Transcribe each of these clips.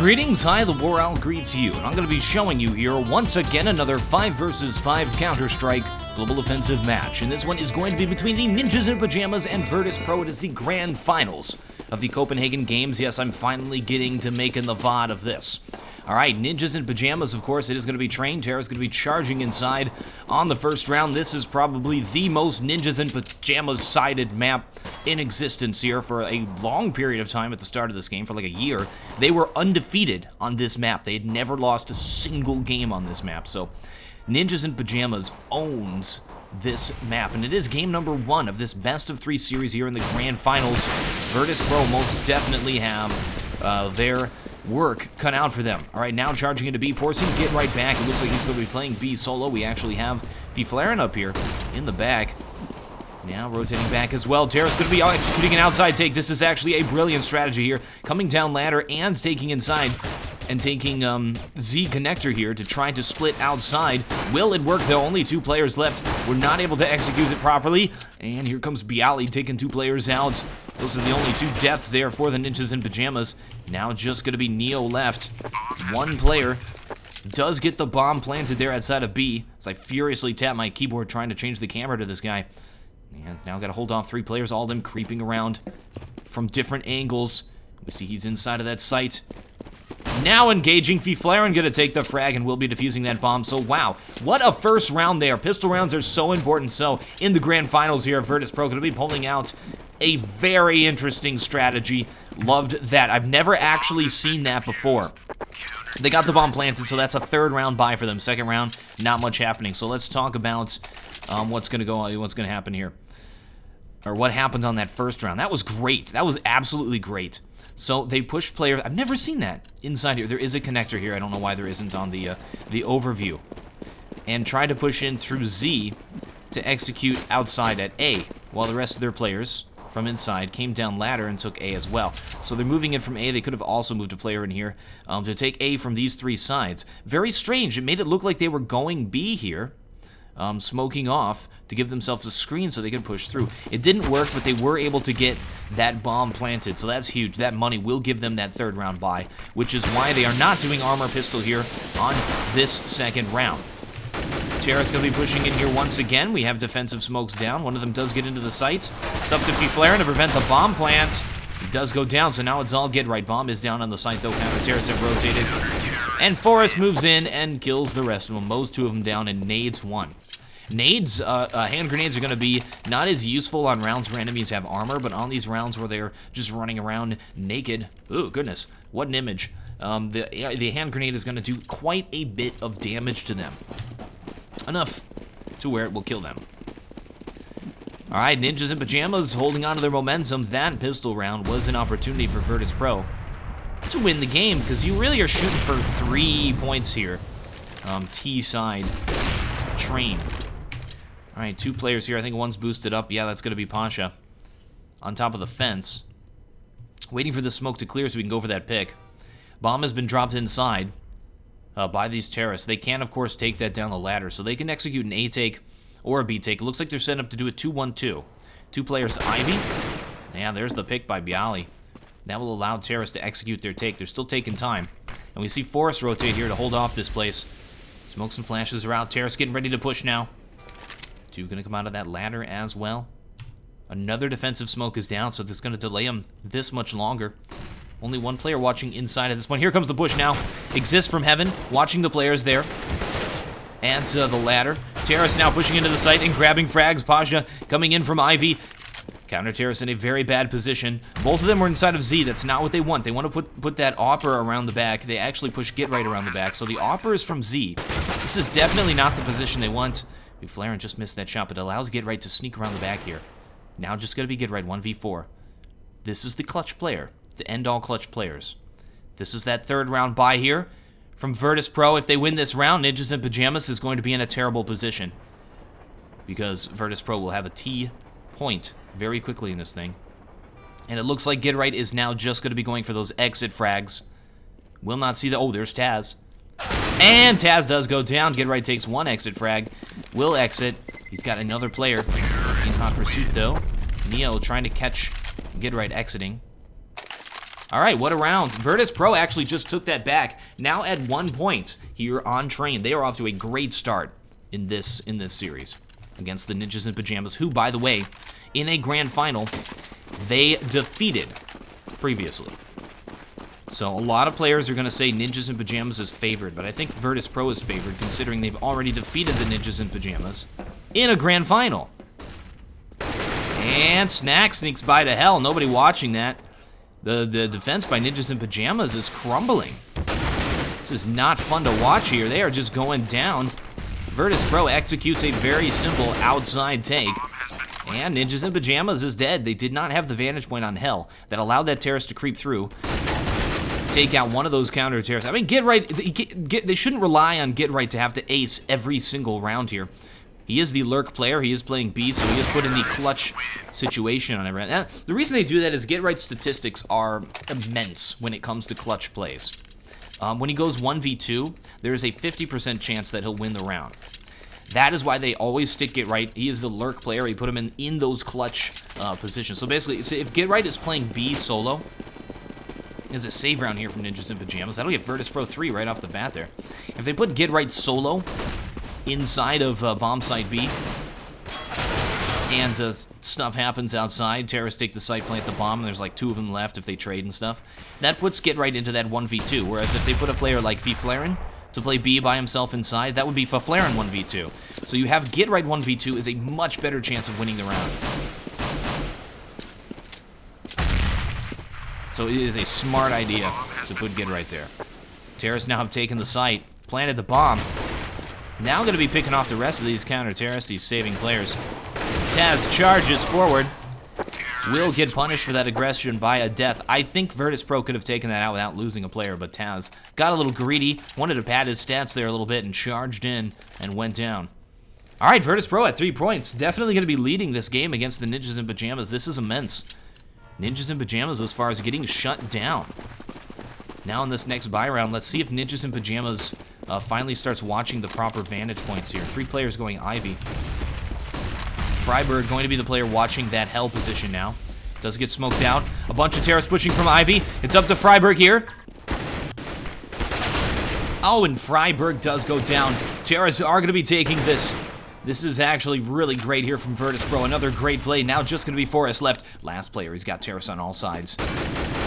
Greetings, hi, TheWarOwl greets you, and I'm going to be showing you here once again another 5 vs 5 Counter-Strike Global Offensive match, and this one is going to be between the Ninjas in Pyjamas and Virtus.pro. It is the grand finals of the Copenhagen Games. Yes, I'm finally getting to making the VOD of this. Alright, Ninjas in Pyjamas, of course, it is going to be trained. Terra's going to be charging inside on the first round. This is probably the most Ninjas in Pyjamas-sided map in existence here for a long period of time at the start of this game, for like a year. They were undefeated on this map. They had never lost a single game on this map, so Ninjas in Pyjamas owns this map, and it is game number 1 of this best of 3 series here in the grand finals. Virtus.pro most definitely have their work cut out for them. Alright, now charging into B, forcing Get Right back. It looks like he's going to be playing B solo. We actually have Fyflaren up here in the back. Now rotating back as well. Terra's going to be executing an outside take. This is actually a brilliant strategy here. Coming down ladder and taking inside. And taking Z connector here to try to split outside. Will it work though? Only 2 players left. We're not able to execute it properly. And here comes Bialy taking 2 players out. Those are the only 2 deaths there for the Ninjas in Pyjamas. Now just going to be Neo left. 1 player does get the bomb planted there outside of B, as I furiously tap my keyboard trying to change the camera to this guy. And now got to hold off 3 players, all of them creeping around from different angles. We see he's inside of that site. Now engaging, Fyflaren gonna take the frag and will be defusing that bomb. So wow, what a first round there. Pistol rounds are so important. So in the grand finals here, Virtus.pro gonna be pulling out a very interesting strategy. Loved that. I've never actually seen that before. They got the bomb planted, so that's a 3rd round buy for them. 2nd round, not much happening. So let's talk about what's gonna happen here, or what happened on that first round. That was great. That was absolutely great. So they pushed players. I've never seen that inside here. There is a connector here. I don't know why there isn't on the overview. And tried to push in through Z to execute outside at A, while the rest of their players from inside came down ladder and took A as well. So they're moving in from A. They could have also moved a player in here to take A from these 3 sides. Very strange. It made it look like they were going B here. Smoking off to give themselves a screen so they could push through. It didn't work, but they were able to get that bomb planted, so that's huge. That money will give them that 3rd round buy, which is why they are not doing armor pistol here on this 2nd round. Terra's going to be pushing in here once again. We have defensive smokes down. One of them does get into the site. It's up to Fyflaren to prevent the bomb plant. It does go down, so now it's all Get Right. Bomb is down on the site, though. Terra's have rotated. And Forrest moves in and kills the rest of them. Mows 2 of them down, and nades 1. Nades, hand grenades are going to be not as useful on rounds where enemies have armor, but on these rounds where they're just running around naked. Ooh, goodness, what an image. The hand grenade is going to do quite a bit of damage to them. Enough to where it will kill them. Alright, Ninjas in Pyjamas holding on to their momentum. That pistol round was an opportunity for Virtus.pro to win the game, because you really are shooting for 3 points here. T side train. Alright, 2 players here. I think one's boosted up. Yeah, that's going to be Pasha. On top of the fence. Waiting for the smoke to clear so we can go for that pick. Bomb has been dropped inside by these terrorists. They can, of course, take that down the ladder. So they can execute an A take or a B take. It looks like they're set up to do a 2-1-2. 2 players, Ivy. Yeah, there's the pick by Bialy. That will allow terrorists to execute their take. They're still taking time. And we see Forrest rotate here to hold off this place. Smokes and flashes are out. Terra's getting ready to push now. 2 going to come out of that ladder as well. Another defensive smoke is down, so that's going to delay him this much longer. Only 1 player watching inside of this one. Here comes the push now. Exists from heaven, watching the players there. And the ladder. Terra's now pushing into the site and grabbing frags. Pasha coming in from Ivy. Counter Terrace in a very bad position. Both of them were inside of Z. That's not what they want. They want to put that AWPer around the back. They actually push Get Right around the back. So the AWPer is from Z. This is definitely not the position they want. Fyflaren just missed that shot, but it allows Get Right to sneak around the back here. Now just going to be Get Right 1v4. This is the clutch player to end all clutch players. This is that 3rd round buy here from Virtus.pro. If they win this round, Ninjas in Pyjamas is going to be in a terrible position, because Virtus.pro will have a T point very quickly in this thing. And it looks like Get Right is now just going to be going for those exit frags. Will not see the... Oh, there's Taz. And Taz does go down. Get Right takes 1 exit frag. Will exit. He's got another player in hot pursuit, though. Neo trying to catch Get Right exiting. All right, what a round. Virtus.pro actually just took that back. Now at 1 point here on Train. They are off to a great start in this series against the Ninjas in Pyjamas, who, by the way, in a grand final, they defeated previously. So a lot of players are going to say Ninjas in Pyjamas is favored, but I think Virtus.pro is favored considering they've already defeated the Ninjas in Pyjamas in a grand final. And Snack sneaks by to hell. Nobody watching that. The defense by Ninjas in Pyjamas is crumbling. This is not fun to watch here. They are just going down. Virtus.pro executes a very simple outside take. And Ninjas in Pyjamas is dead. They did not have the vantage point on Hell that allowed that terrorist to creep through. Take out one of those counter terrorists. I mean, they shouldn't rely on Get Right to have to ace every single round here. He is the lurk player. He is playing B, so he is put in the clutch situation on every round. Now, the reason they do that is Get Right's statistics are immense when it comes to clutch plays. When he goes 1v2, there is a 50% chance that he'll win the round. That is why they always stick Get Right. He is the lurk player. You put him in those clutch positions. So basically, if Get Right is playing B solo, there's a save round here from Ninjas in Pyjamas. That'll get Virtus.pro 3 right off the bat there. If they put Get Right solo inside of bomb site B, and stuff happens outside, terrorists take the site, plant the bomb, and there's like 2 of them left if they trade and stuff, that puts Get Right into that 1v2, whereas if they put a player like Fiflaren to play B by himself inside, that would be Fiflaren 1v2. So you have Get Right 1v2 is a much better chance of winning the round. So it is a smart idea to put Get Right there. Terrorists now have taken the site, planted the bomb. Now going to be picking off the rest of these counter-terrorists, these saving players. Taz charges forward. Will get punished for that aggression by a death. I think Virtus.pro could have taken that out without losing a player, but Taz got a little greedy, wanted to pad his stats there a little bit, and charged in and went down. All right, Virtus.pro at 3 points. Definitely going to be leading this game against the Ninjas in Pyjamas. This is immense. Ninjas in Pyjamas as far as getting shut down. Now in this next buy round, let's see if Ninjas in Pyjamas finally starts watching the proper vantage points here. 3 players going Ivy. Freiberg going to be the player watching that Hell position now. Does get smoked out. A bunch of terrorists pushing from Ivy. It's up to Freiberg here. Oh, and Freiberg does go down. Terrorists are going to be taking this. This is actually really great here from Virtus.pro. Another great play. Now just going to be Forrest left. Last player. He's got terrorists on all sides.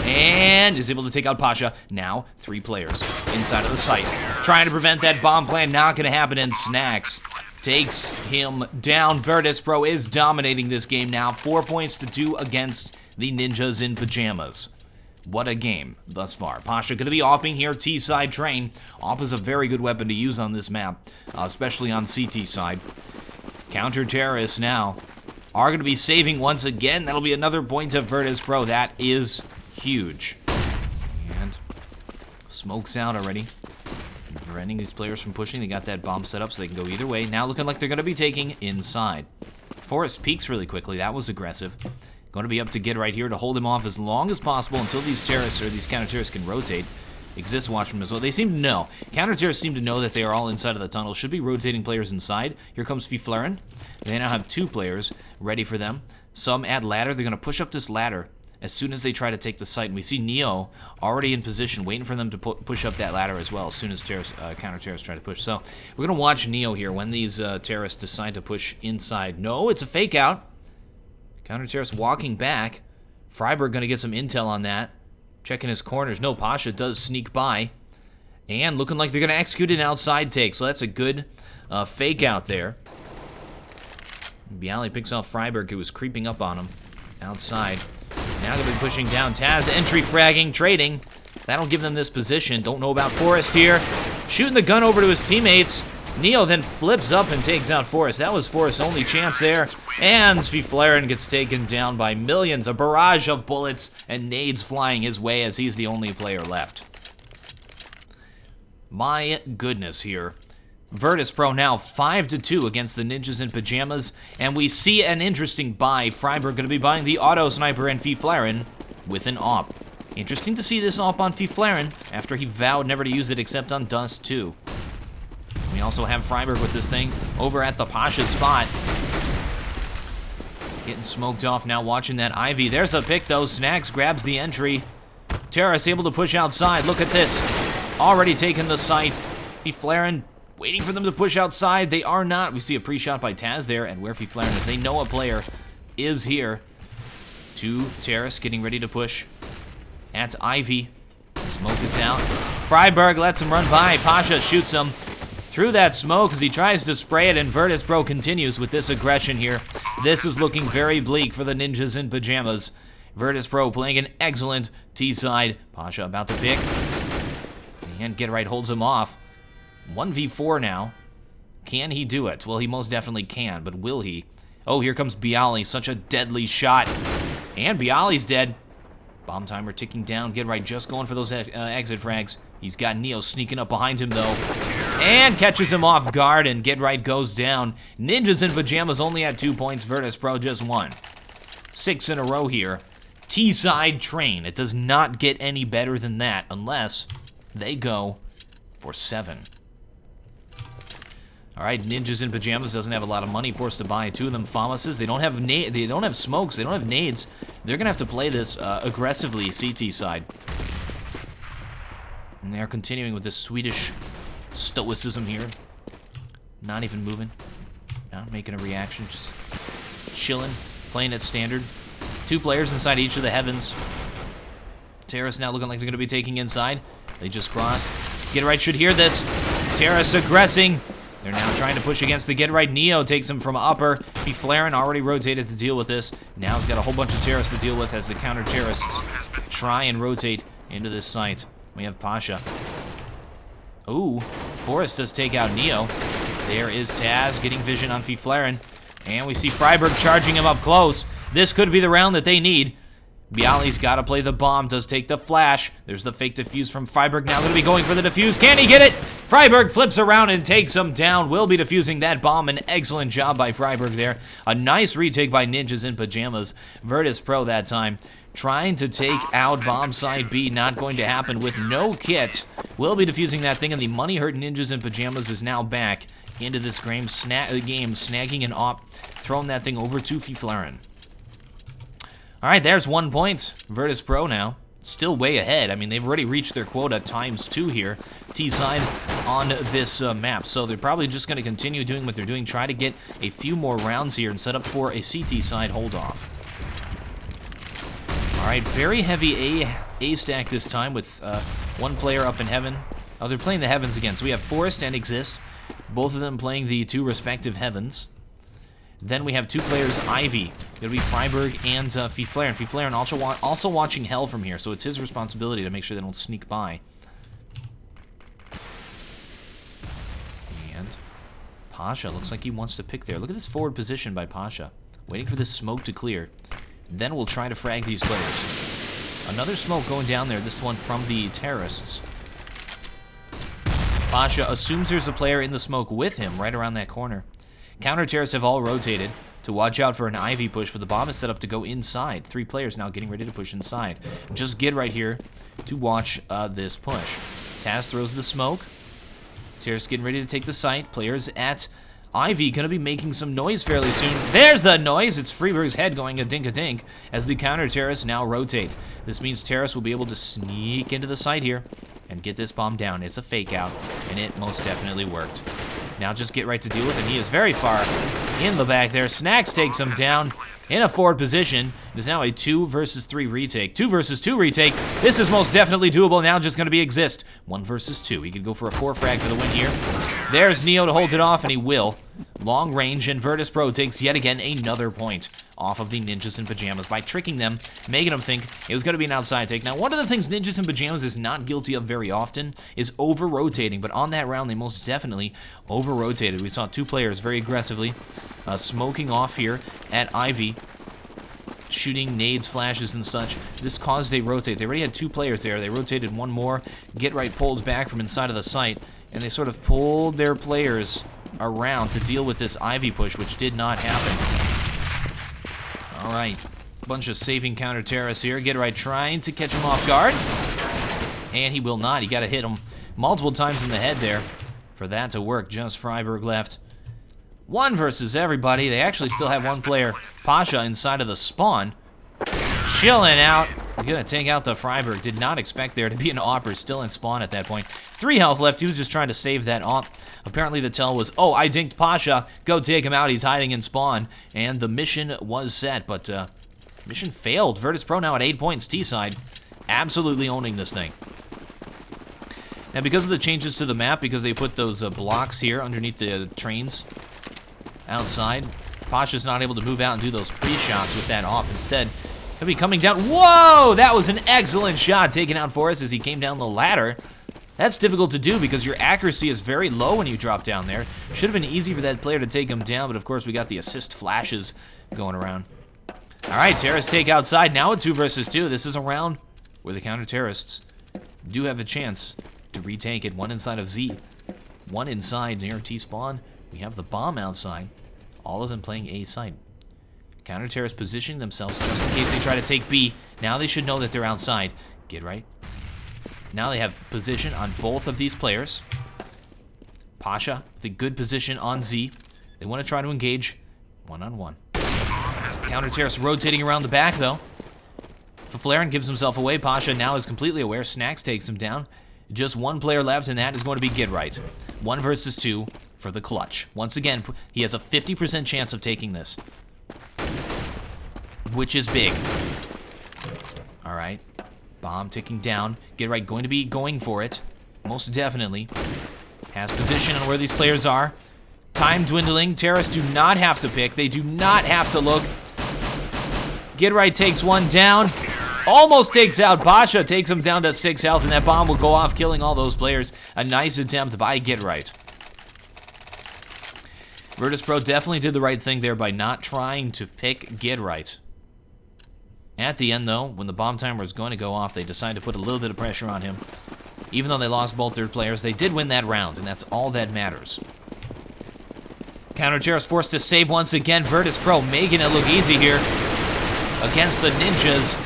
And is able to take out Pasha. Now 3 players inside of the site. Trying to prevent that bomb plan. Not going to happen. And Snacks takes him down. Virtus.pro is dominating this game now. 4 points to 2 against the Ninjas in Pyjamas. What a game thus far. Pasha going to be opping here, T-side train. Opp is a very good weapon to use on this map, especially on CT side. Counter-terrorists now are going to be saving once again. That'll be another point to Virtus.pro. That is huge. And smokes out already. Preventing these players from pushing. They got that bomb set up so they can go either way. Now looking like they're going to be taking inside. Forrest peeks really quickly. That was aggressive. Going to be up to Get Right here to hold him off as long as possible until these terrorists or these counter-terrorists can rotate. Exist watch them as well. They seem to know. Counter-terrorists seem to know that they are all inside of the tunnel. Should be rotating players inside. Here comes Fiflaren. They now have 2 players ready for them. Some add ladder. They're going to push up this ladder as soon as they try to take the site. And we see Neo already in position, waiting for them to push up that ladder as well as soon as counter-terrorists try to push. So we're going to watch Neo here when these terrorists decide to push inside. No, it's a fake out. Counter-terrorist walking back. Freiberg going to get some intel on that. Checking his corners. No, Pasha does sneak by. And looking like they're going to execute an outside take. So that's a good fake out there. Bialy picks off Freiberg, who was creeping up on him outside. Now going to be pushing down. Taz entry fragging, trading. That'll give them this position. Don't know about Forrest here. Shooting the gun over to his teammates. Neo then flips up and takes out Forrest. That was Forrest's only chance there. And Fiflaren gets taken down by millions. A barrage of bullets and nades flying his way as he's the only player left. My goodness here. Virtus.pro now 5-2 against the Ninjas in Pyjamas. And we see an interesting buy. Freiberg going to be buying the auto sniper and Fiflaren with an op. Interesting to see this op on Fiflaren after he vowed never to use it except on Dust 2. We also have Freiberg with this thing over at the Pasha spot. Getting smoked off now, watching that Ivy. There's a pick, though. Snacks grabs the entry. Terrace able to push outside. Look at this. Already taken the site. Fiflaren waiting for them to push outside. They are not. We see a pre-shot by Taz there, and where Fiflaren is. They know a player is here. To Terrace getting ready to push at Ivy. Smoke is out. Freiburg lets him run by. Pasha shoots him through that smoke as he tries to spray it, and Virtus.pro continues with this aggression here. This is looking very bleak for the Ninjas in Pyjamas. Virtus.pro playing an excellent T-side. Pasha about to pick. And Get Right holds him off. 1v4 now. Can he do it? Well, he most definitely can, but will he? Oh, here comes Bialy. Such a deadly shot. And Bialy's dead. Bomb timer ticking down. Get Right just going for those exit frags. He's got Neo sneaking up behind him, though. And catches him off guard, and Get Right goes down. Ninjas in Pyjamas only at 2 points. Virtus.pro just 1. 6 in a row here. T-side train. It does not get any better than that unless they go for 7. All right, Ninjas in Pyjamas doesn't have a lot of money for us to buy. 2 of them FAMASes. They don't have smokes. They don't have nades. They're gonna have to play this aggressively CT side. And they're continuing with this Swedish stoicism here. Not even moving. Not making a reaction. Just chilling. Playing it standard. 2 players inside each of the heavens. Terrace now looking like they're going to be taking inside. They just crossed. Get Right should hear this. Terrace aggressing. They're now trying to push against the Get Right. Neo takes him from upper. Fiflaren already rotated to deal with this. Now he's got a whole bunch of Terrace to deal with as the counter terrorists try and rotate into this site. We have Pasha. Ooh, Forrest does take out Neo. There is Taz getting vision on Fiflaren. And we see Freiburg charging him up close. This could be the round that they need. Bialy's got to play the bomb, does take the flash. There's the fake defuse from Freiburg, now going to be going for the defuse. Can he get it? Freiburg flips around and takes him down. Will be defusing that bomb. An excellent job by Freiburg there. A nice retake by Ninjas in Pyjamas. Virtus.pro that time. Trying to take out bomb side B. Not going to happen with no kit. Will be defusing that thing, and the money hurt Ninjas in Pyjamas is now back into this game, snagging an op, throwing that thing over to Fiflaren. All right, there's 1 point. Virtus.pro now, still way ahead. I mean, they've already reached their quota ×2 here, T-side on this map. So they're probably just going to continue doing what they're doing, try to get a few more rounds here and set up for a CT side hold-off. All right, very heavy A stack this time with 1 player up in heaven. Oh, they're playing the heavens again. So we have Forest and Exist, both of them playing the 2 respective heavens. Then we have 2 players, Ivy. It'll be Freiburg and Fiflaren. Fiflaren also watching Hell from here, so it's his responsibility to make sure they don't sneak by. And Pasha looks like he wants to pick there. Look at this forward position by Pasha. Waiting for this smoke to clear. Then we'll try to frag these players. Another smoke going down there, this one from the terrorists. Pasha assumes there's a player in the smoke with him right around that corner. Counter-terrorists have all rotated to watch out for an Ivy push, but the bomb is set up to go inside. 3 players now getting ready to push inside. Just Get Right here to watch this push. Taz throws the smoke. Terrorists getting ready to take the site. Players at Ivy going to be making some noise fairly soon. There's the noise! It's Freiburg's head going a dink-a-dink as the counter-terrorists now rotate. This means terrorists will be able to sneak into the site here and get this bomb down. It's a fake out, and it most definitely worked. Now just Get Right to deal with it. He is very far in the back there. Snacks takes him down in a forward position. It is now a 2 versus 3 retake. 2 versus 2 retake. This is most definitely doable. Now just going to be Exist. 1 versus 2. He could go for a 4 frag for the win here. There's Neo to hold it off, and he will. Long range, and Virtus.pro takes yet again another point off of the Ninjas in Pyjamas by tricking them, making them think it was going to be an outside take. Now, one of the things Ninjas in Pyjamas is not guilty of very often is over-rotating, but on that round, they most definitely over-rotated. We saw 2 players very aggressively smoking off here at Ivy, shooting nades, flashes, and such. This caused a rotate. They already had 2 players there. They rotated 1 more. Get Right pulled back from inside of the site, and they sort of pulled their players around to deal with this Ivy push, which did not happen. All right, bunch of saving counter-terrorists here. Get Right trying to catch him off guard, and he will not. You got to hit him multiple times in the head there for that to work. Just Freiburg left. 1 versus everybody. They actually still have 1 player, Pasha, inside of the spawn. Chilling out. He's going to take out the Freiburg. Did not expect there to be an Opper still in spawn at that point. 3 health left. He was just trying to save that Op. Apparently the tell was, oh, I dinked Pasha. Go take him out. He's hiding in spawn. And the mission was set, but mission failed. Virtus.pro now at 8 points. T-side absolutely owning this thing. Now, because of the changes to the map, because they put those blocks here underneath the trains outside, Pasha's not able to move out and do those pre-shots with that Op. Instead, he'll be coming down. Whoa! That was an excellent shot taken out for us as he came down the ladder. That's difficult to do because your accuracy is very low when you drop down there. Should have been easy for that player to take him down, but of course we got the assist flashes going around. All right, terrorists take outside. Now a 2 versus 2. This is a round where the counter-terrorists do have a chance to retake it. One inside of Z. One inside near T-spawn. We have the bomb outside. All of them playing A side. Counter-terrorists positioning themselves just in case they try to take B. Now they should know that they're outside. Get right. Now they have position on both of these players. Pasha, the good position on Z. They want to try to engage one-on-one. Counter-terrorists rotating around the back, though. Faflaren gives himself away. Pasha now is completely aware. Snacks takes him down. Just one player left, and that is going to be Get Right. 1 versus 2 for the clutch. Once again, he has a 50% chance of taking this, which is big. All right. Bomb ticking down. Get Right going to be going for it. Most definitely. Has position on where these players are. Time dwindling. Terrorists do not have to pick. They do not have to look. Get Right takes one down. Almost takes out Pasha. Takes him down to 6 health, and that bomb will go off, killing all those players. A nice attempt by Get Right. Virtus.pro definitely did the right thing there by not trying to pick Get Right. At the end, though, when the bomb timer was going to go off, they decided to put a little bit of pressure on him. Even though they lost both their players, they did win that round, and that's all that matters. Counter-terrorist forced to save once again. Virtus.pro making it look easy here against the ninjas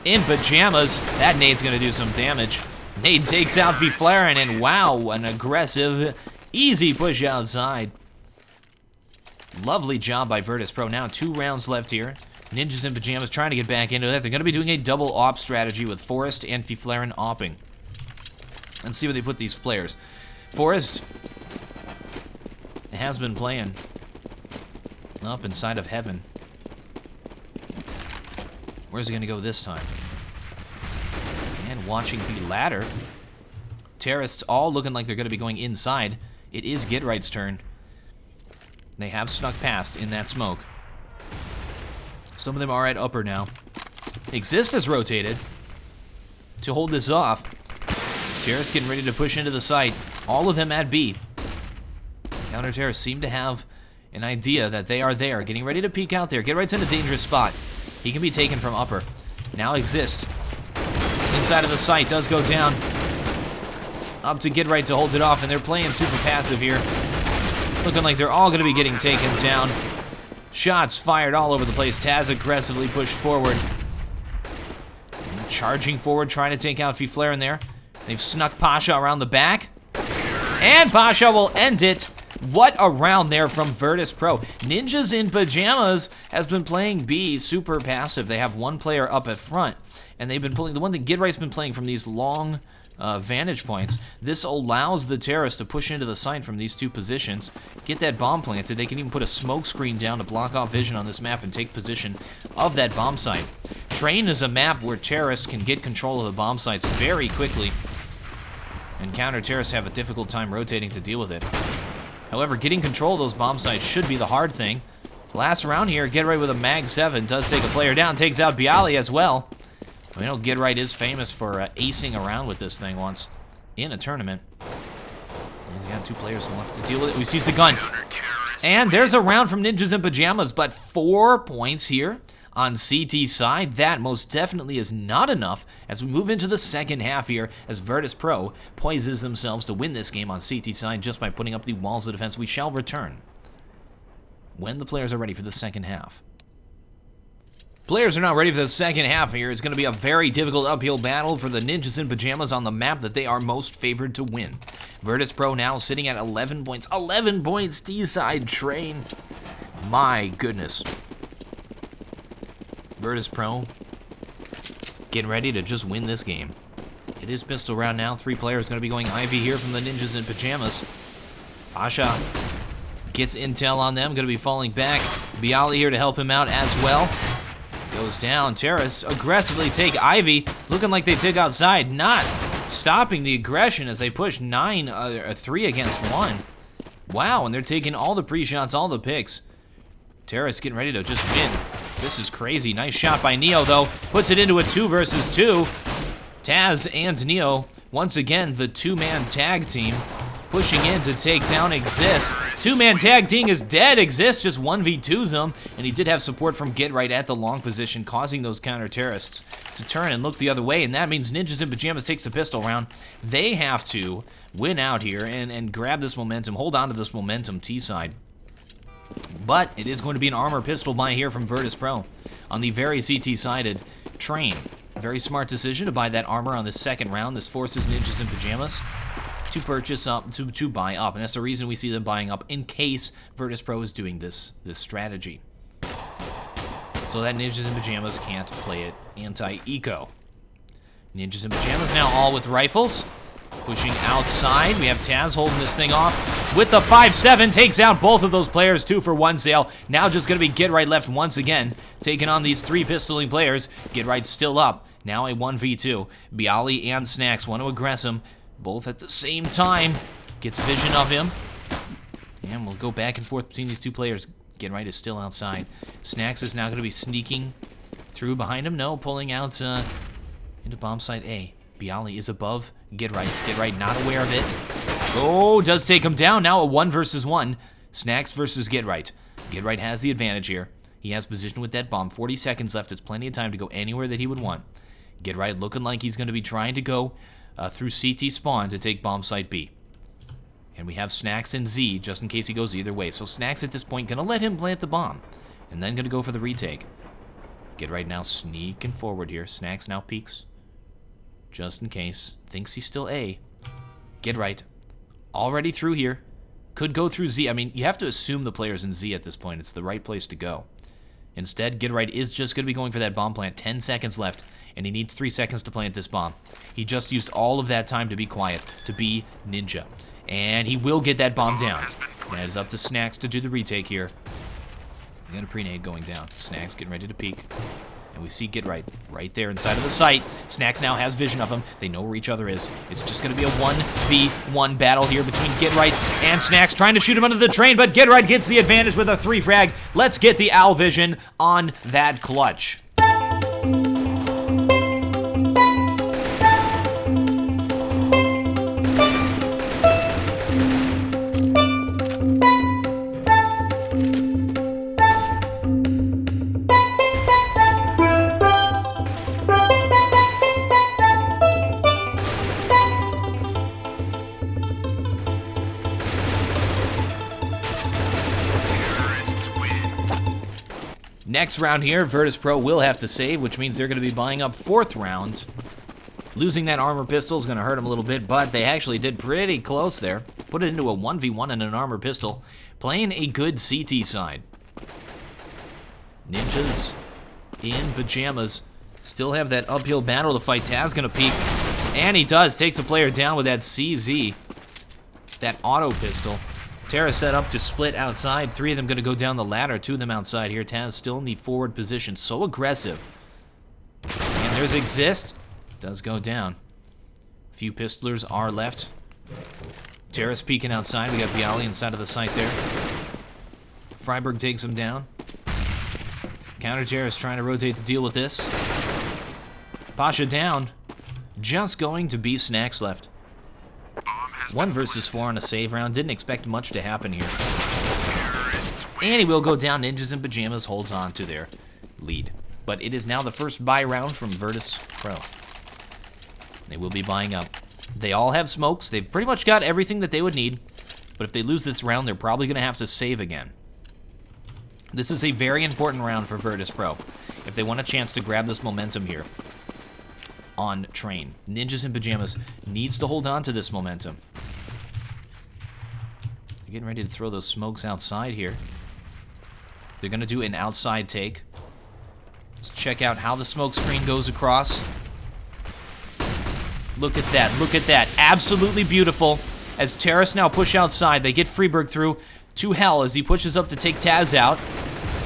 in Pyjamas. That nade's going to do some damage. Nade takes out Faflaren, and wow, an aggressive, easy push outside. Lovely job by Virtus.pro. Now 2 rounds left here. Ninjas in Pyjamas trying to get back into that. They're going to be doing a double op strategy with Forrest and Faflaren opping. Let's see where they put these players. Forrest has been playing up inside of heaven. Where's he going to go this time? And watching the ladder. Terrorists all looking like they're going to be going inside. It is Get Right's turn. They have snuck past in that smoke. Some of them are at upper now. Exist has rotated to hold this off. Terrorists getting ready to push into the site. All of them at B. Counter-terrorists seem to have an idea that they are there, getting ready to peek out there. Get Right's in a dangerous spot. He can be taken from upper. Now Exist inside of the site does go down. Up to Get Right to hold it off, and they're playing super passive here. Looking like they're all going to be getting taken down. Shots fired all over the place. Taz aggressively pushed forward. Charging forward, trying to take out Faflaren there. They've snuck Pasha around the back. And Pasha will end it. What a round there from Virtus.pro. Ninjas in Pyjamas has been playing B super passive. They have 1 player up at front. And they've been pulling, the one that Get Right's been playing from these long vantage points. This allows the terrorists to push into the site from these 2 positions, get that bomb planted. They can even put a smoke screen down to block off vision on this map and take position of that bomb site. Train is a map where terrorists can get control of the bomb sites very quickly, and counter-terrorists have a difficult time rotating to deal with it. However, getting control of those bomb sites should be the hard thing. Last round here, Get Right with a Mag 7 does take a player down, takes out Bialy as well. We know Get Right is famous for acing around with this thing once in a tournament. He's got 2 players left to deal with it. He sees the gun. And there's a round from Ninjas in Pyjamas, but 4 points here on CT side. That most definitely is not enough as we move into the second half here as Virtus.pro poises themselves to win this game on CT side just by putting up the walls of defense. We shall return when the players are ready for the second half. Players are not ready for the second half here. It's going to be a very difficult uphill battle for the Ninjas in Pyjamas on the map that they are most favored to win. Virtus.pro now sitting at 11 points. 11 points, T-side Train. My goodness. Virtus.pro getting ready to just win this game. It is pistol round now. 3 players going to be going Ivy here from the Ninjas in Pyjamas. Pasha gets intel on them, going to be falling back. Bialy here to help him out as well. Goes down. Terrace aggressively take Ivy, looking like they took outside, not stopping the aggression as they push 3 against 1. Wow, and they're taking all the pre-shots, all the picks. Terrace getting ready to just win. This is crazy. Nice shot by Neo, though. Puts it into a 2 versus 2. Taz and Neo, once again, the 2-man tag team, pushing in to take down Exist. 2-man tag team is dead. Exist just 1v2s him, and he did have support from Get Right at the long position, causing those counter-terrorists to turn and look the other way, and that means Ninjas in Pyjamas takes the pistol round. They have to win out here and grab this momentum, hold on to this momentum T-side. But it is going to be an armor pistol buy here from Virtus.pro on the very CT-sided Train. Very smart decision to buy that armor on the second round. This forces Ninjas in Pyjamas to purchase up, to buy up, and that's the reason we see them buying up in case Virtus.pro is doing this strategy. So that Ninjas in Pyjamas can't play it anti-eco. Ninjas in Pyjamas now all with rifles. Pushing outside, we have Taz holding this thing off with the 5-7, takes out both of those players, 2 for 1 sale. Now just gonna be Get Right left once again, taking on these 3 pistoling players. Get Right still up, now a 1v2. Bialy and Snacks want to aggress him, both at the same time. Gets vision of him, and we'll go back and forth between these 2 players. Get Right is still outside. Snacks is now gonna be sneaking through behind him, no, pulling out into bomb site A. Bialy is above Get Right. Get Right not aware of it. Oh, does take him down. Now a 1 versus 1. Snacks versus Get Right. Get Right has the advantage here. He has position with that bomb. 40 seconds left. It's plenty of time to go anywhere that he would want. Get Right looking like he's going to be trying to go through CT spawn to take bomb site B. And we have Snacks and Z just in case he goes either way. So Snacks at this point going to let him plant the bomb. And then going to go for the retake. Get Right now sneaking forward here. Snacks now peeks. Just in case. Thinks he's still A. Get Right. Already through here. Could go through Z. I mean, you have to assume the player's in Z at this point. It's the right place to go. Instead, Get Right is just going to be going for that bomb plant. 10 seconds left, and he needs 3 seconds to plant this bomb. He just used all of that time to be quiet, to be ninja. And he will get that bomb down. That is up to Snacks to do the retake here. We got a pre-nade going down. Snacks getting ready to peek. And we see Get Right there inside of the site. Snacks now has vision of him. They know where each other is. It's just going to be a 1v1 battle here between Get Right and Snacks, trying to shoot him under the train, but Get Right gets the advantage with a 3 frag. Let's get the owl vision on that clutch. Next round here, Virtus.pro will have to save, which means they're going to be buying up 4th round. Losing that armor pistol is going to hurt them a little bit, but they actually did pretty close there. Put it into a 1v1 and an armor pistol. Playing a good CT side. Ninjas in Pyjamas still have that uphill battle to fight. Taz going to peek, and he does. Takes a player down with that CZ. That auto pistol. Terra set up to split outside. 3 of them going to go down the ladder. 2 of them outside here. Taz still in the forward position. So aggressive. And there's Exist. Does go down. A few pistolers are left. Terra's peeking outside. We got Bialy inside of the site there. Freiburg takes him down. Counter Terra's trying to rotate to deal with this. Pasha down. Just going to be Snacks left. 1 versus 4 on a save round. Didn't expect much to happen here. And he will go down. Ninjas in Pyjamas holds on to their lead. But it is now the first buy round from Virtus.pro. They will be buying up. They all have smokes. They've pretty much got everything that they would need. But if they lose this round, they're probably going to have to save again. This is a very important round for Virtus.pro if they want a chance to grab this momentum here on Train. Ninjas in Pyjamas needs to hold on to this momentum. They're getting ready to throw those smokes outside here. They're going to do an outside take. Let's check out how the smoke screen goes across. Look at that. Look at that. Absolutely beautiful. As Terrace now push outside, they get Freeberg through to Hell as he pushes up to take Taz out.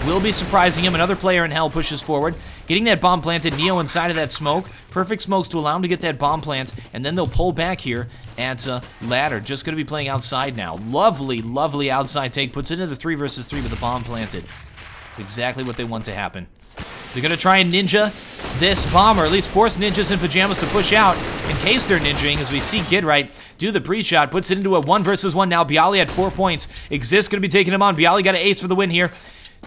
Will be surprising him. Another player in Hell pushes forward. Getting that bomb planted. Neo inside of that smoke. Perfect smokes to allow him to get that bomb plant. And then they'll pull back here at Ladder. Just going to be playing outside now. Lovely, lovely outside take. Puts it into the 3 versus 3 with the bomb planted. Exactly what they want to happen. They're going to try and ninja this bomb, or at least force ninjas in pajamas to push out in case they're ninjaing, as we see Gidright do the pre-shot, puts it into a 1 versus 1 now. Bialy at 4 points. Exist going to be taking him on. Bialy got an ace for the win here.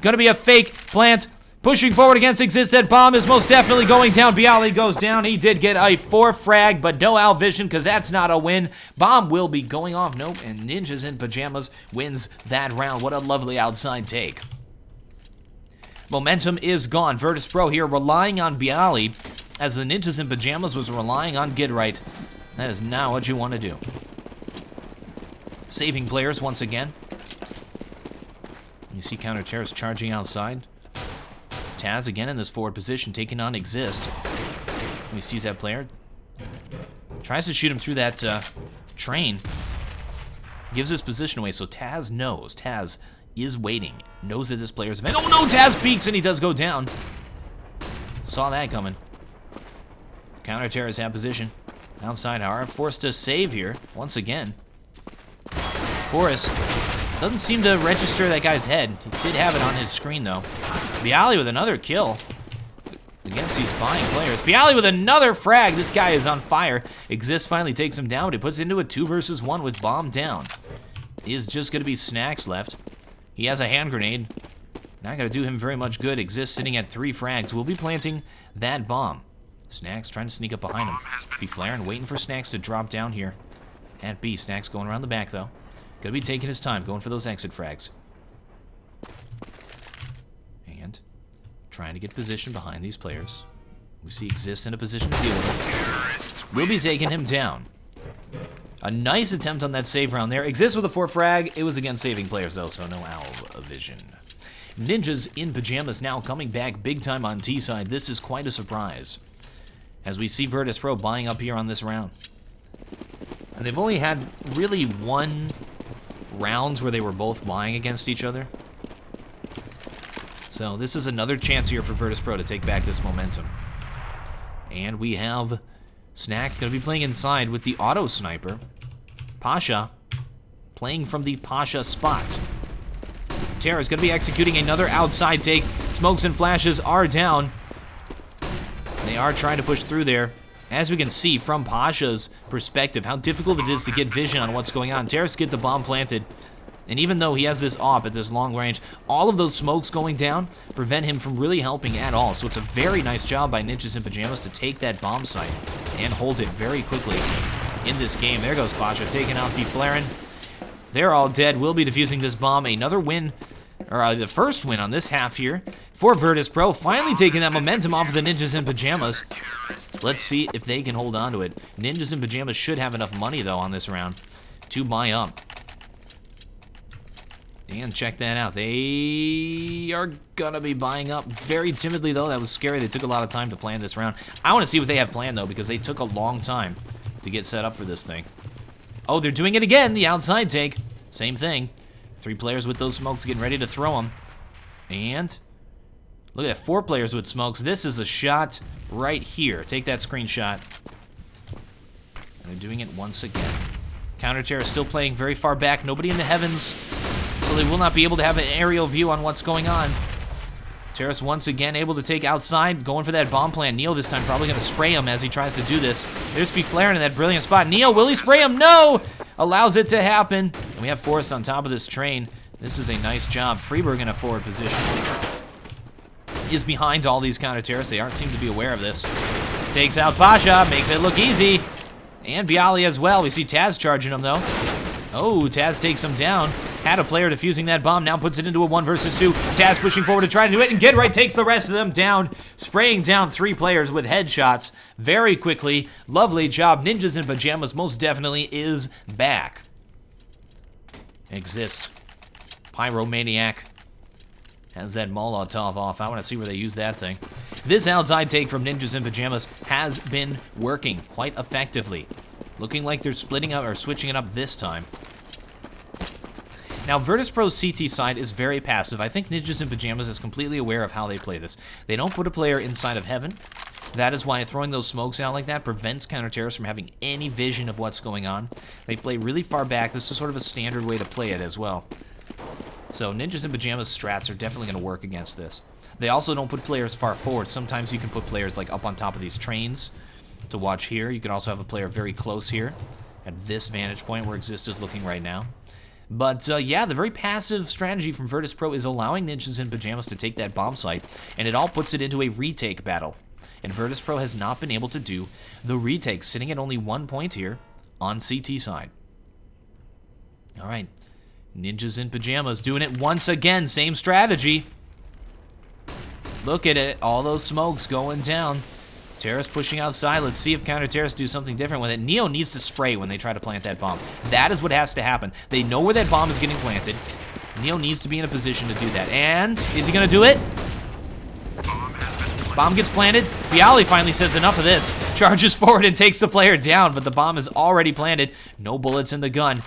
Going to be a fake plant. Pushing forward against Exist. That bomb is most definitely going down. Bialy goes down. He did get a 4 frag, but no Owl Vision because that's not a win. Bomb will be going off. Nope, and Ninjas in Pajamas wins that round. What a lovely outside take. Momentum is gone. Virtus.pro here relying on Bialy as the Ninjas in Pajamas was relying on Gidright. That is not what you want to do. Saving players once again. You see Counter Terrace charging outside. Taz again in this forward position, taking on Exist. He sees that player. Tries to shoot him through that train. Gives his position away, so Taz knows. Taz is waiting. Knows that this player's event. Oh no, Taz peeks and he does go down. Saw that coming. Counter Terrace have position. Outside, however, forced to save here once again. Forrest doesn't seem to register that guy's head. He did have it on his screen, though. Bialy with another kill against these fine players. Bialy with another frag. This guy is on fire. Exist finally takes him down, but he puts it into a 2 versus 1 with bomb down. Is just going to be Snacks left. He has a hand grenade. Not going to do him very much good. Exist sitting at 3 frags. We'll be planting that bomb. Snacks trying to sneak up behind him. Be flaring, waiting for Snacks to drop down here. At B, Snacks going around the back, though. Gonna be taking his time, going for those exit frags. And trying to get position behind these players. We see Exist in a position to deal with it. We'll be taking him down. A nice attempt on that save round there. Exist with a 4 frag. It was against saving players, though, so no Owl Vision. Ninjas in Pajamas now coming back big time on T side. This is quite a surprise, as we see Virtus.pro buying up here on this round. And they've only had really 1 rounds where they were both buying against each other. So this is another chance here for Virtus.pro to take back this momentum. And we have Snacks going to be playing inside with the auto sniper. Pasha playing from the Pasha spot. Terra's going to be executing another outside take. Smokes and flashes are down. They are trying to push through there. As we can see from Pasha's perspective, how difficult it is to get vision on what's going on. Terrace get the bomb planted, and even though he has this AWP at this long range, all of those smokes going down prevent him from really helping at all. So it's a very nice job by Ninjas in Pajamas to take that bomb site and hold it very quickly in this game. There goes Pasha taking out the Flaren. They're all dead. We'll be defusing this bomb. Another win, or the first win on this half here for Virtus.pro, finally taking that momentum off of the Ninjas in Pajamas. Let's see if they can hold on to it. Ninjas in Pajamas should have enough money, though, on this round to buy up. And check that out. They are going to be buying up very timidly, though. That was scary. They took a lot of time to plan this round. I want to see what they have planned, though, because they took a long time to get set up for this thing. Oh, they're doing it again. The outside take. Same thing. 3 players with those smokes getting ready to throw them. And look at that, 4 players with smokes. This is a shot right here. Take that screenshot. And they're doing it once again. Counter Terror still playing very far back. Nobody in the heavens, so they will not be able to have an aerial view on what's going on. Terrace once again able to take outside, going for that bomb plan. Neo this time probably going to spray him as he tries to do this. There's Flaring in that brilliant spot. Neo, will he spray him? No! Allows it to happen. And we have Forrest on top of this train. This is a nice job. Freeberg in a forward position. Is behind all these counter terrorists. They aren't seem to be aware of this. Takes out Pasha, makes it look easy. And Bialy as well. We see Taz charging him though. Oh, Taz takes him down. Had a player defusing that bomb, now puts it into a 1 versus 2. Taz pushing forward to try to do it, and Gidright takes the rest of them down, spraying down 3 players with headshots very quickly. Lovely job. Ninjas in Pajamas most definitely is back. Exist. Pyromaniac has that Molotov off. I want to see where they use that thing. This outside take from Ninjas in Pyjamas has been working quite effectively. Looking like they're splitting up or switching it up this time. Now, Virtus.pro's CT side is very passive. I think Ninjas in Pyjamas is completely aware of how they play this. They don't put a player inside of heaven. That is why throwing those smokes out like that prevents counter-terrorists from having any vision of what's going on. They play really far back. This is sort of a standard way to play it as well. So Ninjas in Pyjamas strats are definitely going to work against this. They also don't put players far forward. Sometimes you can put players like up on top of these trains to watch here. You can also have a player very close here at this vantage point where Exist is looking right now. But yeah, the very passive strategy from Virtus.pro is allowing Ninjas in Pyjamas to take that bomb site, and it all puts it into a retake battle. And Virtus.pro has not been able to do the retake, sitting at only 1 point here on CT side. All right, Ninjas in Pyjamas doing it once again, same strategy. Look at it, all those smokes going down. Terrorists pushing outside. Let's see if counter-terrorists do something different with it. Neo needs to spray when they try to plant that bomb. That is what has to happen. They know where that bomb is getting planted. Neo needs to be in a position to do that. And is he going to do it? Bomb gets planted. Bialy finally says enough of this. Charges forward and takes the player down, but the bomb is already planted. No bullets in the gun.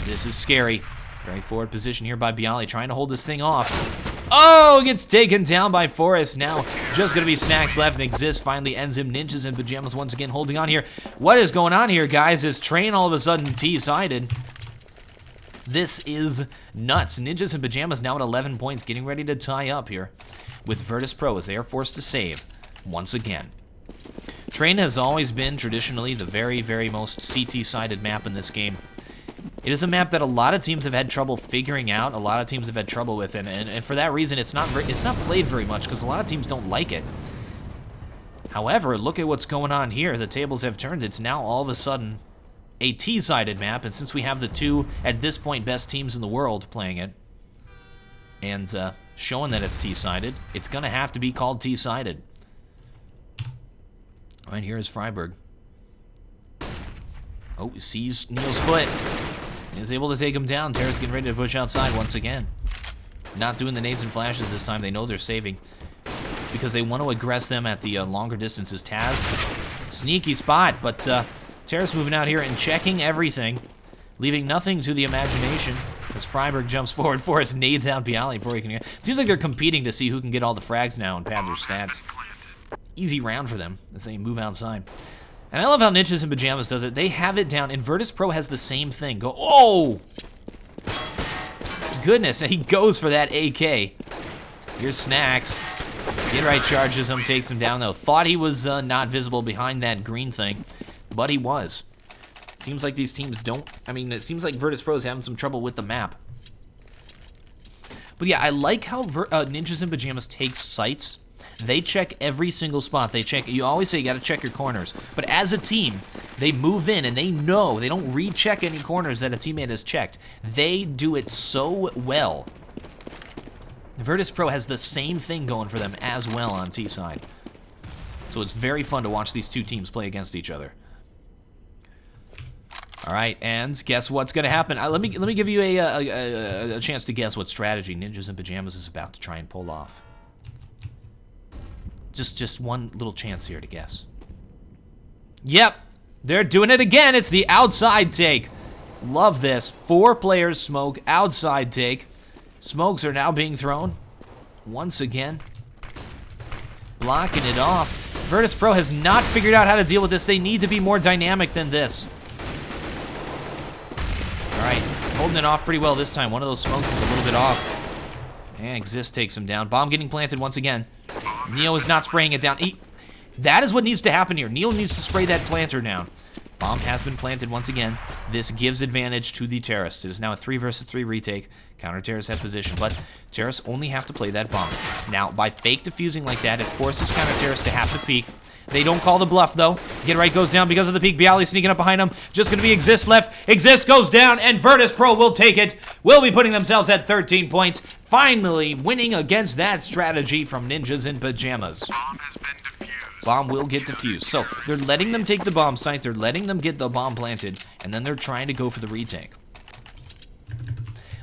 This is scary. Very forward position here by Bialy, trying to hold this thing off. Oh, gets taken down by Forrest. Now just going to be Snacks left, and Exist finally ends him. Ninjas in Pyjamas once again holding on here. What is going on here, guys? Is Train all of a sudden T-sided? This is nuts. Ninjas in Pyjamas now at 11 points, getting ready to tie up here with Virtus.pro as they are forced to save once again. Train has always been traditionally the very, very most CT-sided map in this game. It is a map that a lot of teams have had trouble figuring out, a lot of teams have had trouble with, and for that reason, it's not played very much because a lot of teams don't like it. However, look at what's going on here. The tables have turned. It's now all of a sudden a T-sided map, and since we have the two, at this point, best teams in the world playing it, and showing that it's T-sided, it's going to have to be called T-sided. All right, here is Freiburg. Oh, he sees Neil's foot. Is able to take him down. Terra's getting ready to push outside once again. Not doing the nades and flashes this time. They know they're saving because they want to aggress them at the longer distances. Taz, sneaky spot, but Terra's moving out here and checking everything, leaving nothing to the imagination as Freiburg jumps forward. Forrest nades out Bialy before he can get. It seems like they're competing to see who can get all the frags now and pad their stats. Easy round for them as they move outside. And I love how Ninjas in Pyjamas does it. They have it down, and Virtus.pro has the same thing. Go, oh! Goodness, and he goes for that AK. Here's Snacks. Get right charges him, takes him down, though. Thought he was not visible behind that green thing, but he was. Seems like these teams don't... I mean, it seems like Virtus.pro is having some trouble with the map. But yeah, I like how Ninjas in Pyjamas takes sites. They check every single spot. They check. You always say you got to check your corners. But as a team, they move in and they know. They don't recheck any corners that a teammate has checked. They do it so well. Virtus.pro has the same thing going for them as well on T side. So it's very fun to watch these two teams play against each other. All right, and guess what's going to happen? Let me give you a chance to guess what strategy Ninjas in Pyjamas is about to try and pull off. Just one little chance here to guess. Yep, they're doing it again. It's the outside take. Love this. 4 players smoke, outside take. Smokes are now being thrown. Once again. Blocking it off. Virtus.pro has not figured out how to deal with this. They need to be more dynamic than this. All right, holding it off pretty well this time. One of those smokes is a little bit off. And Exist takes him down. Bomb getting planted once again. Neo is not spraying it down. That is what needs to happen here. Neo needs to spray that planter down. Bomb has been planted once again. This gives advantage to the terrorists. It is now a 3 versus 3 retake. Counter-terrorists have position, but terrorists only have to play that bomb. Now, by fake defusing like that, it forces counter-terrorists to have to peek. They don't call the bluff, though. Get right goes down because of the peek. Bialy sneaking up behind him. Just going to be Exist left. Exist goes down, and Virtus.pro will take it. Will be putting themselves at 13 points. Finally winning against that strategy from Ninjas in Pyjamas. Bomb has been defused. Bomb will get defused. So they're letting them take the bomb site. They're letting them get the bomb planted, and then they're trying to go for the retake.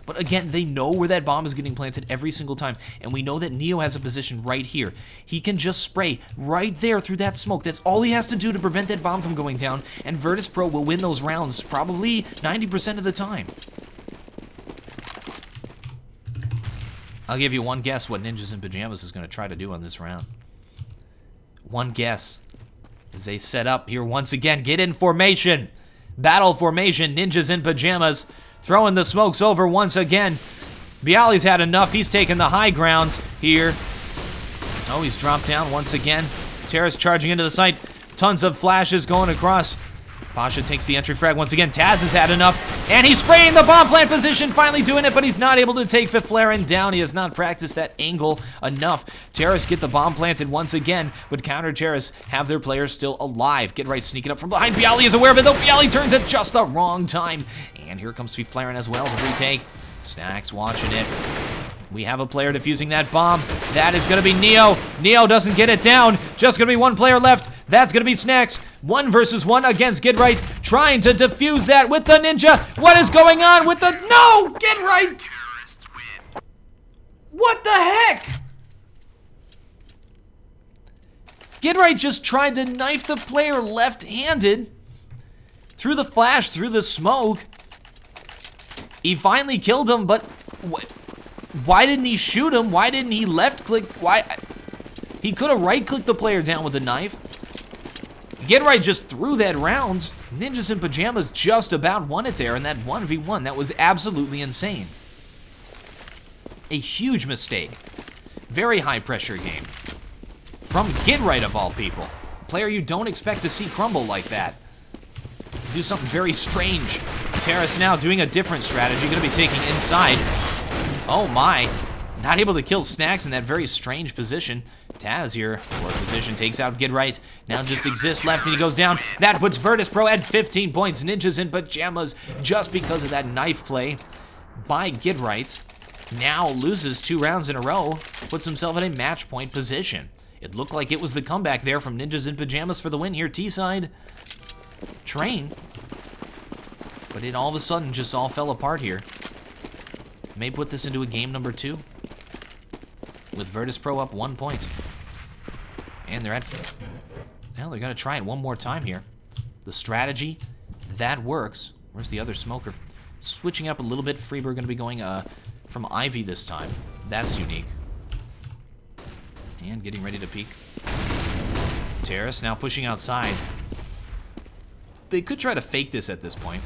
But again, they know where that bomb is getting planted every single time. And we know that Neo has a position right here. He can just spray right there through that smoke. That's all he has to do to prevent that bomb from going down. And Virtus.pro will win those rounds probably 90% of the time. I'll give you one guess what Ninjas in Pyjamas is going to try to do on this round. One guess. As they set up here once again, get in formation. Battle formation, Ninjas in Pyjamas. Throwing the smokes over once again. Bialy's had enough. He's taken the high ground here. Oh, he's dropped down once again. Terrace charging into the site. Tons of flashes going across. Pasha takes the entry frag once again. Taz has had enough, and he's spraying the bomb plant position, finally doing it, but he's not able to take Fiflaren down. He has not practiced that angle enough. Terrace get the bomb planted once again, but Counter Terrace have their players still alive. Get right, sneaking up from behind. Bialy is aware of it, though. Bialy turns at just the wrong time. And here comes Fiflaren as well to retake. Snacks watching it. We have a player defusing that bomb. That is going to be Neo. Neo doesn't get it down. Just going to be one player left. That's going to be Snacks. 1 versus 1 against Get Right. Trying to defuse that with the ninja. What is going on with the... No! Get Right! What the heck? Get Right just tried to knife the player left-handed. Through the flash, through the smoke. He finally killed him, but... Why didn't he shoot him? Why didn't he left-click? Why? He could have right-clicked the player down with a knife. Get Right just threw that round. Ninjas in Pyjamas just about won it there in that 1v1. That was absolutely insane. A huge mistake. Very high-pressure game. From Get Right, of all people. A player you don't expect to see crumble like that. Do something very strange. Terrace now doing a different strategy. Going to be taking inside. Oh my, not able to kill Snacks in that very strange position. Taz here, for position, takes out Get Right. Now just exists left and he goes down. That puts Virtus.pro at 15 points. Ninjas in Pyjamas just because of that knife play by Get Right. Now loses 2 rounds in a row, puts himself in a match point position. It looked like it was the comeback there from Ninjas in Pyjamas for the win here. T-side train, but it all of a sudden just all fell apart here. May put this into a game number 2 with Virtus.pro up 1 point. And they're at... Well, they're going to try it one more time here. The strategy, that works. Where's the other smoker? Switching up a little bit. Freeber going to be going from Ivy this time. That's unique. And getting ready to peek. Terrace now pushing outside. They could try to fake this at this point.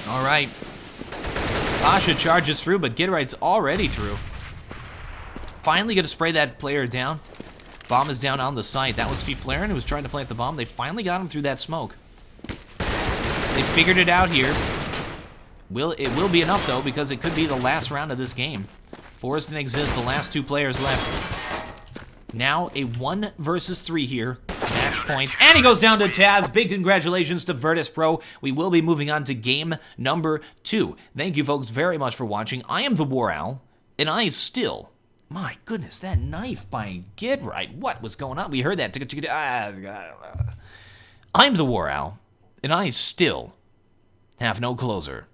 All right. Pasha charges through, but Get Right's already through. Finally going to spray that player down. Bomb is down on the site. That was Fiflaren who was trying to plant the bomb. They finally got him through that smoke. They figured it out here. It will be enough, though, because it could be the last round of this game. Forest and Exist, the last 2 players left. Now a 1 versus 3 here. Match point. And he goes down to Taz. Big congratulations to Virtus.pro. We will be moving on to game number 2. Thank you, folks, very much for watching. I am TheWarOwl, and I still... My goodness, that knife by Get Right. What was going on? We heard that. I'm TheWarOwl, and I still have no closer.